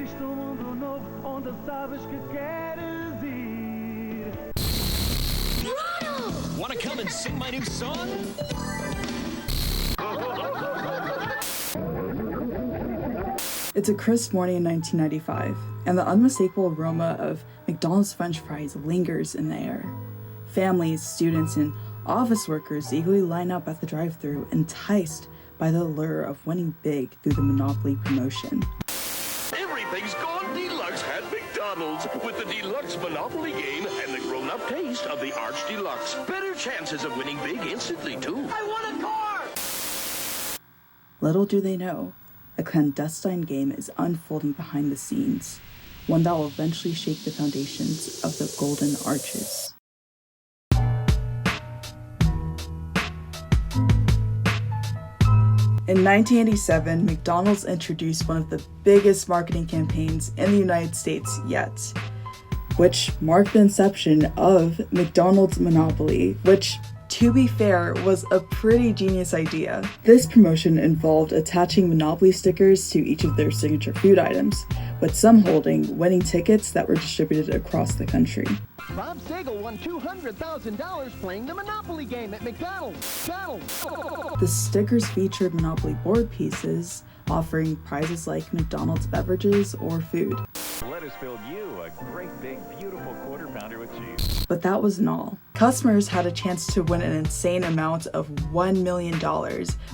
Existe mundo novo onde sabes que queres ir. Wanna come and sing my new song? It's a crisp morning in 1995, and the unmistakable aroma of McDonald's French fries lingers in the air. Families, students, and office workers eagerly line up at the drive-thru, enticed by the allure of winning big through the Monopoly promotion. Everything's gone deluxe at McDonald's with the deluxe Monopoly game and the grown-up taste of the Arch Deluxe. Better chances of winning big instantly, too. I want a car! Little do they know, a clandestine game is unfolding behind the scenes, one that will eventually shake the foundations of the Golden Arches. In 1987, McDonald's introduced one of the biggest marketing campaigns in the United States yet, which marked the inception of McDonald's Monopoly, which, to be fair, was a pretty genius idea. This promotion involved attaching Monopoly stickers to each of their signature food items, with some holding winning tickets that were distributed across the country. Bob Sagal won $200,000 playing the Monopoly game at McDonald's. The stickers featured Monopoly board pieces, offering prizes like McDonald's beverages or food. Let us build you a great big beautiful quarter pounder with cheese. But that wasn't all. Customers had a chance to win an insane amount of $1 million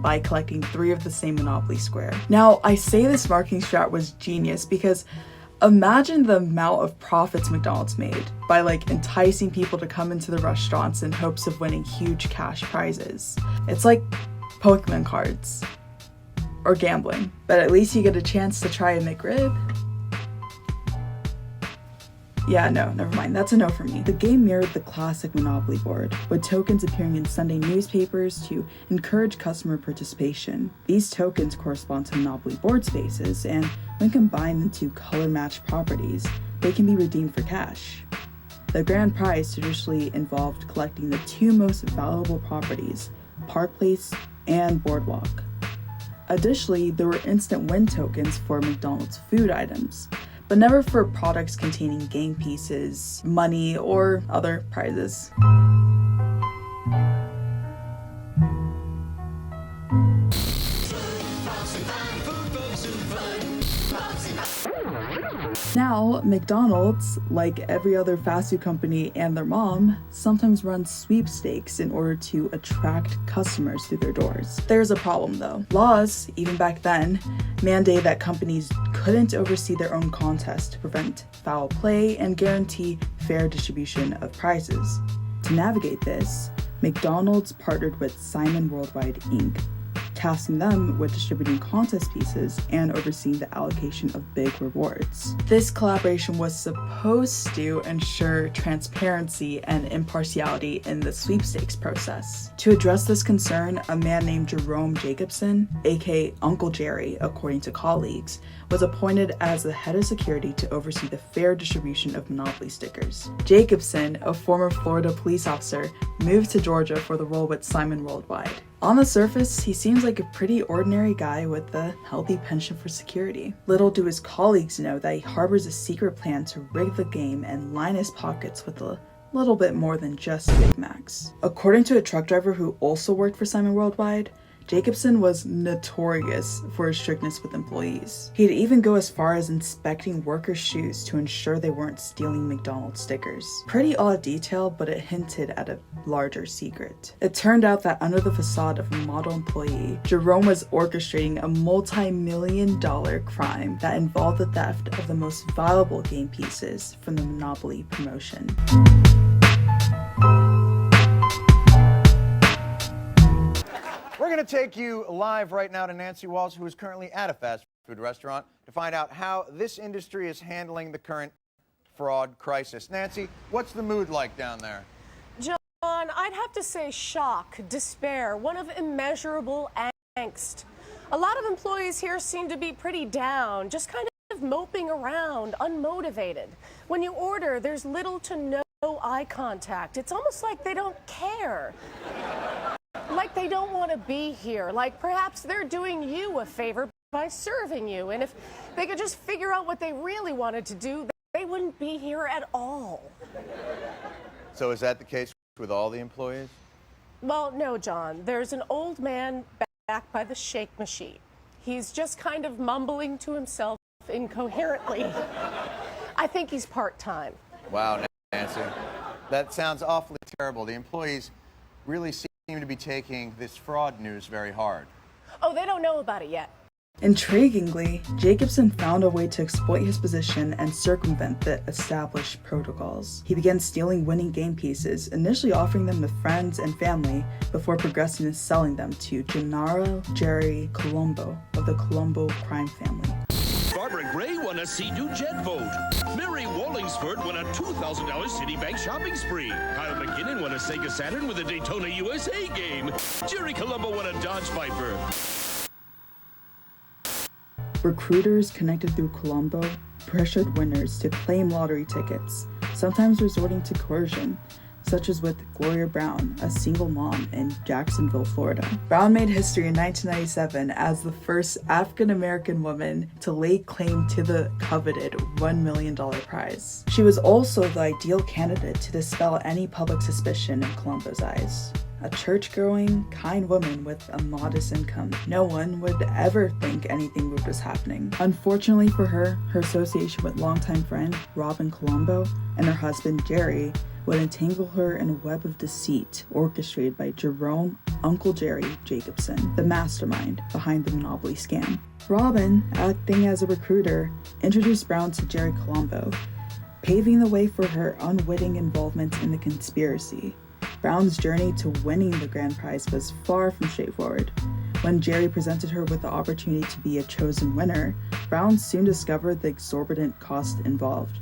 by collecting 3 of the same Monopoly square. Now, I say this marketing strat was genius because imagine the amount of profits McDonald's made by enticing people to come into the restaurants in hopes of winning huge cash prizes. It's like Pokemon cards or gambling, but at least you get a chance to try a McRib. Yeah, no, never mind. That's a no for me. The game mirrored the classic Monopoly board, with tokens appearing in Sunday newspapers to encourage customer participation. These tokens correspond to Monopoly board spaces, and when combined into color-matched properties, they can be redeemed for cash. The grand prize traditionally involved collecting the 2 most valuable properties, Park Place and Boardwalk. Additionally, there were instant win tokens for McDonald's food items, but never for products containing game pieces, money, or other prizes. Now, McDonald's, like every other fast food company and their mom, sometimes runs sweepstakes in order to attract customers through their doors. There's a problem though. Laws, even back then, mandate that companies couldn't oversee their own contests to prevent foul play and guarantee fair distribution of prizes. To navigate this, McDonald's partnered with Simon Worldwide Inc., tasking them with distributing contest pieces and overseeing the allocation of big rewards. This collaboration was supposed to ensure transparency and impartiality in the sweepstakes process. To address this concern, a man named Jerome Jacobson, aka Uncle Jerry according to colleagues, was appointed as the head of security to oversee the fair distribution of Monopoly stickers. Jacobson, a former Florida police officer, moved to Georgia for the role with Simon Worldwide. On the surface, he seems like a pretty ordinary guy with a healthy penchant for security. Little do his colleagues know that he harbors a secret plan to rig the game and line his pockets with a little bit more than just Big Macs. According to a truck driver who also worked for Simon Worldwide, Jacobson was notorious for his strictness with employees. He'd even go as far as inspecting workers' shoes to ensure they weren't stealing McDonald's stickers. Pretty odd detail, but it hinted at a larger secret. It turned out that under the facade of a model employee, Jerome was orchestrating a multi-million-dollar crime that involved the theft of the most valuable game pieces from the Monopoly promotion. We're going to take you live right now to Nancy Walsh, who is currently at a fast food restaurant, to find out how this industry is handling the current fraud crisis. Nancy, what's the mood like down there? John, I'd have to say shock, despair, one of immeasurable angst. A lot of employees here seem to be pretty down, just kind of moping around, unmotivated. When you order, there's little to no eye contact. It's almost like they don't care. Like they don't want to be here. Like perhaps they're doing you a favor by serving you. And if they could just figure out what they really wanted to do, they wouldn't be here at all. So is that the case with all the employees? Well, no, John. There's an old man back by the shake machine. He's just kind of mumbling to himself incoherently. I think he's part-time. Wow, Nancy. That sounds awfully terrible. The employees really seem to be taking this fraud news very hard. Oh, they don't know about it yet. Intriguingly, Jacobson found a way to exploit his position and circumvent the established protocols. He began stealing winning game pieces, initially offering them to friends and family before progressing to selling them to Gennaro Jerry Colombo of the Colombo crime family. Barbara Gray won a Sea-Doo jet vote. Mary Wallingsford won a $2,000 Citibank shopping spree. Kyle McKinnon won a Sega Saturn with a Daytona USA game. Jerry Colombo won a Dodge Viper. Recruiters connected through Colombo pressured winners to claim lottery tickets, sometimes resorting to coercion, such as with Gloria Brown, a single mom in Jacksonville, Florida. Brown made history in 1997 as the first African-American woman to lay claim to the coveted $1 million prize. She was also the ideal candidate to dispel any public suspicion in Colombo's eyes. A church-going, kind woman with a modest income. No one would ever think anything weird was happening. Unfortunately for her, her association with longtime friend Robin Colombo and her husband Jerry would entangle her in a web of deceit orchestrated by Jerome Uncle Jerry Jacobson, the mastermind behind the Monopoly scam. Robin, acting as a recruiter, introduced Brown to Jerry Colombo, paving the way for her unwitting involvement in the conspiracy. Brown's journey to winning the grand prize was far from straightforward. When Jerry presented her with the opportunity to be a chosen winner, Brown soon discovered the exorbitant cost involved.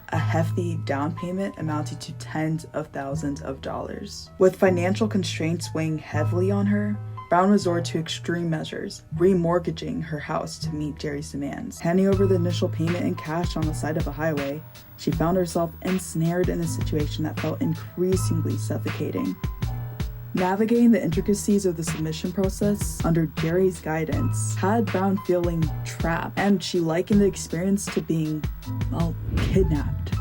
A hefty down payment amounting to tens of thousands of dollars. With financial constraints weighing heavily on her, Brown resorted to extreme measures, remortgaging her house to meet Jerry's demands. Handing over the initial payment in cash on the side of a highway, she found herself ensnared in a situation that felt increasingly suffocating. Navigating the intricacies of the submission process under Jerry's guidance had Brown feeling trapped, and she likened the experience to being, well, kidnapped.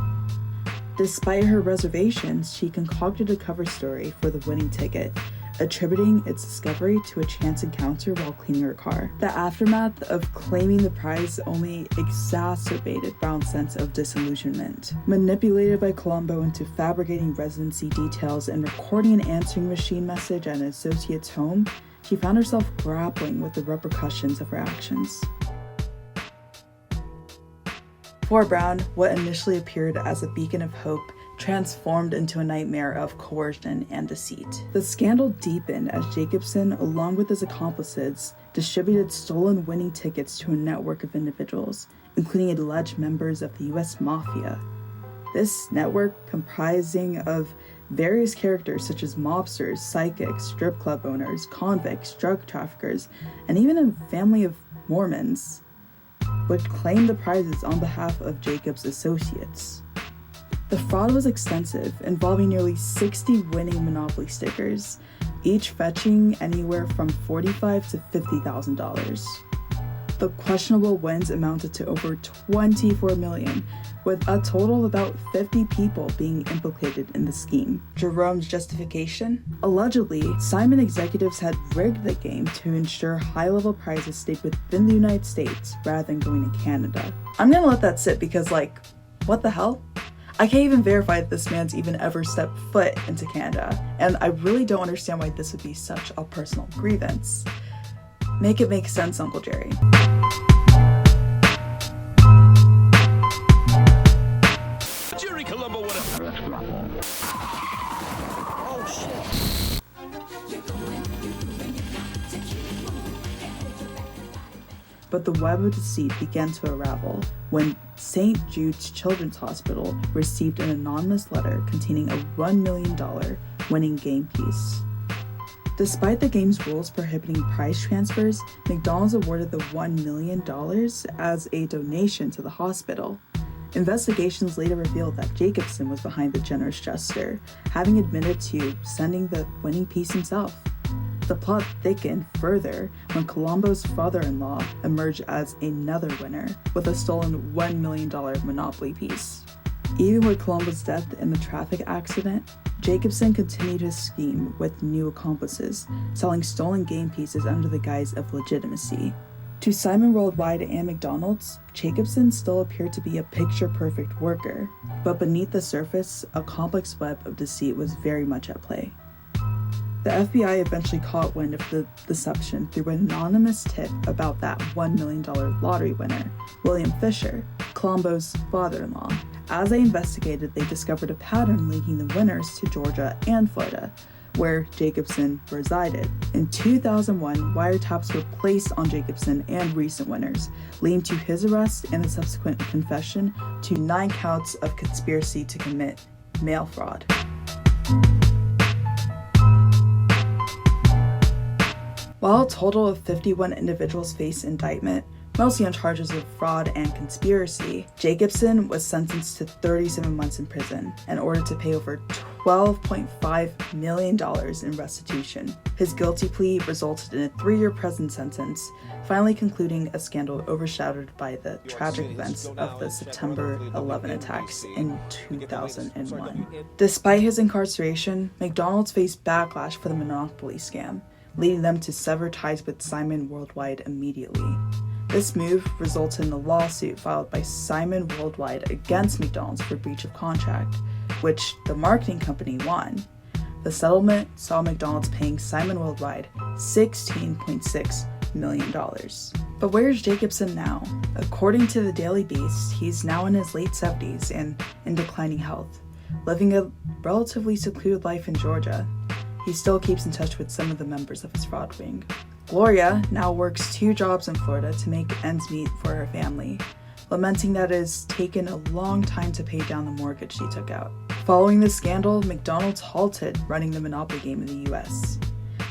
Despite her reservations, she concocted a cover story for the winning ticket, attributing its discovery to a chance encounter while cleaning her car. The aftermath of claiming the prize only exacerbated Brown's sense of disillusionment. Manipulated by Colombo into fabricating residency details and recording an answering machine message at an associate's home, she found herself grappling with the repercussions of her actions. For Brown, what initially appeared as a beacon of hope transformed into a nightmare of coercion and deceit. The scandal deepened as Jacobson, along with his accomplices, distributed stolen winning tickets to a network of individuals, including alleged members of the U.S. Mafia. This network, comprising of various characters such as mobsters, psychics, strip club owners, convicts, drug traffickers, and even a family of Mormons, would claim the prizes on behalf of Jacob's associates. The fraud was extensive, involving nearly 60 winning Monopoly stickers, each fetching anywhere from $45,000 to $50,000. The questionable wins amounted to over $24 million, with a total of about 50 people being implicated in the scheme. Jerome's justification? Allegedly, Simon executives had rigged the game to ensure high-level prizes stayed within the United States rather than going to Canada. I'm gonna let that sit because, what the hell? I can't even verify that this man's even ever stepped foot into Canada, and I really don't understand why this would be such a personal grievance. Make it make sense, Uncle Jerry. Jerry Colombo won a... Oh, shit. But the web of deceit began to unravel when St. Jude's Children's Hospital received an anonymous letter containing a $1 million winning game piece. Despite the game's rules prohibiting prize transfers, McDonald's awarded the $1 million as a donation to the hospital. Investigations later revealed that Jacobson was behind the generous gesture, having admitted to sending the winning piece himself. The plot thickened further when Colombo's father-in-law emerged as another winner with a stolen $1 million Monopoly piece. Even with Colombo's death in the traffic accident, Jacobson continued his scheme with new accomplices, selling stolen game pieces under the guise of legitimacy. To Simon Worldwide and McDonald's, Jacobson still appeared to be a picture-perfect worker, but beneath the surface, a complex web of deceit was very much at play. The FBI eventually caught wind of the deception through an anonymous tip about that $1 million lottery winner, William Fisher, Colombo's father-in-law. As they investigated, they discovered a pattern linking the winners to Georgia and Florida, where Jacobson resided. In 2001, wiretaps were placed on Jacobson and recent winners, leading to his arrest and the subsequent confession to 9 counts of conspiracy to commit mail fraud. While a total of 51 individuals faced indictment, mostly on charges of fraud and conspiracy, Jacobson was sentenced to 37 months in prison and ordered to pay over $12.5 million in restitution. His guilty plea resulted in a 3-year prison sentence, finally concluding a scandal overshadowed by the tragic events of the September 11 attacks in 2001. Despite his incarceration, McDonald's faced backlash for the Monopoly scam, leading them to sever ties with Simon Worldwide immediately. This move resulted in a lawsuit filed by Simon Worldwide against McDonald's for breach of contract, which the marketing company won. The settlement saw McDonald's paying Simon Worldwide $16.6 million. But where's Jacobson now? According to the Daily Beast, he's now in his late 70s and in declining health, living a relatively secluded life in Georgia. He still keeps in touch with some of the members of his fraud ring. Gloria now works 2 jobs in Florida to make ends meet for her family, lamenting that it has taken a long time to pay down the mortgage she took out. Following this scandal, McDonald's halted running the Monopoly game in the US.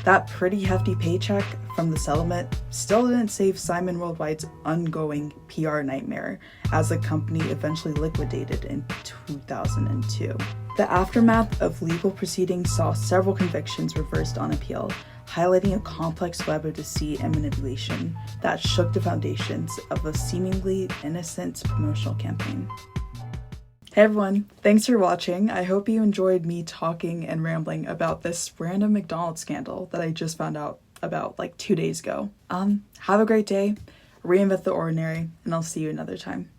That pretty hefty paycheck from the settlement still didn't save Simon Worldwide's ongoing PR nightmare, as the company eventually liquidated in 2002. The aftermath of legal proceedings saw several convictions reversed on appeal, highlighting a complex web of deceit and manipulation that shook the foundations of a seemingly innocent promotional campaign. Hey everyone, thanks for watching. I hope you enjoyed me talking and rambling about this random McDonald's scandal that I just found out about like 2 days ago. Have a great day, reinvent the ordinary, and I'll see you another time.